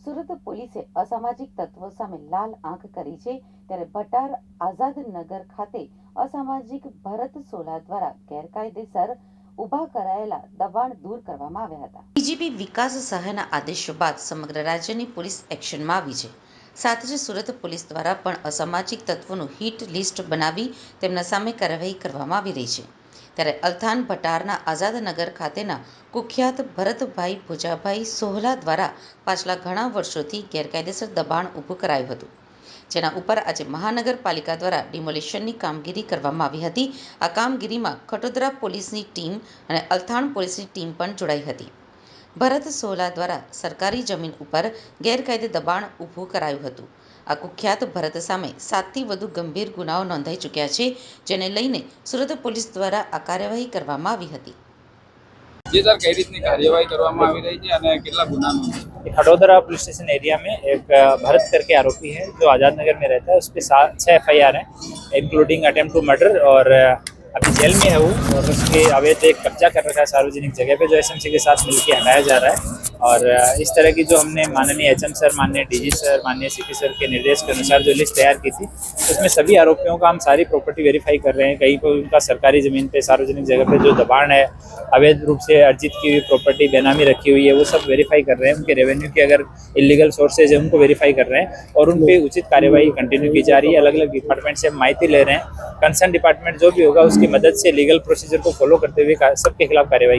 સુરત પોલીસે અસામાજિક તત્વો સામે લાલ આંખ કરી છે, ત્યારે ભટાર આઝાદ નગર ખાતે અસામાજિક ભરત સોલા દ્વારા ગેરકાયદેસર ઊભા કરાયેલા દબાણ દૂર કરવામાં આવ્યા હતા। ડીજીપી વિકાસ સહાયના આદેશો બાદ સમગ્ર રાજ્યની પોલીસ એક્શનમાં આવી છે। સાથે જ સુરત પોલીસ દ્વારા પણ અસામાજિક તત્વોનું હિટ લિસ્ટ બનાવી તેમના સામે કાર્યવાહી કરવામાં આવી રહી છે। ત્યારે અલથાણ ભટારના આઝાદનગર ખાતેના કુખ્યાત ભરતભાઈ ભુજાભાઈ સોહલા દ્વારા પાછલા ઘણા વર્ષોથી ગેરકાયદેસર દબાણ ઊભું કરાયું હતું, જેના ઉપર આજે મહાનગરપાલિકા દ્વારા ડિમોલિશનની કામગીરી કરવામાં આવી હતી। આ કામગીરીમાં ખટોદરા પોલીસની ટીમ અને અલથાણ પોલીસની ટીમ પણ જોડાઈ હતી। ભરત સોહલા દ્વારા સરકારી જમીન ઉપર ગેરકાયદે દબાણ ઊભું કરાયું હતું। આ કુખ્યાત ભરત સામે 7થી વધુ ગંભીર ગુનાઓ નોંધાઈ ચૂક્યા છે, જેને લઈને સુરત પોલીસ દ્વારા આ કાર્યવાહી કરવામાં આવી હતી। जी सर, कई रीतनी कार्यवाही કરવામાં આવી રહી છે અને કેટલા ગુના નોંધાયા? खटोदरा पुलिस स्टेशन एरिया में एक भरत करके आरोपी है जो आज़ाद नगर में रहता है। उस पर 6 FIR हैं, इंक्लूडिंग अटेम्प्ट टू मर्डर, और अभी जेल में है वो। और उसके अवैध एक कब्जा कर रखा है सार्वजनिक जगह पे, जो एसएमसी के साथ मिलकर हटाया जा रहा है। और इस तरह की जो हमने माननीय HM सर, माननीय DG सर, माननीय CP सर के निर्देश के अनुसार जो लिस्ट तैयार की थी, उसमें सभी आरोपियों का हम सारी प्रॉपर्टी वेरीफाई कर रहे हैं। कहीं पर उनका सरकारी ज़मीन पे, सार्वजनिक जगह पे जो दबाण है, अवैध रूप से अर्जित की हुई प्रॉपर्टी बेनामी रखी हुई है, वो सब वेरीफाई कर रहे हैं। उनके रेवेन्यू के अगर इलीगल सोर्सेज है उनको वेरीफाई कर रहे हैं और उन पर उचित कार्यवाही कंटिन्यू की जा रही है। अलग अलग डिपार्टमेंट से माहिती ले रहे हैं। कंसर्न डिपार्टमेंट जो भी होगा उसकी मदद से लीगल प्रोसीजर को फॉलो करते हुए सबके खिलाफ कार्यवाही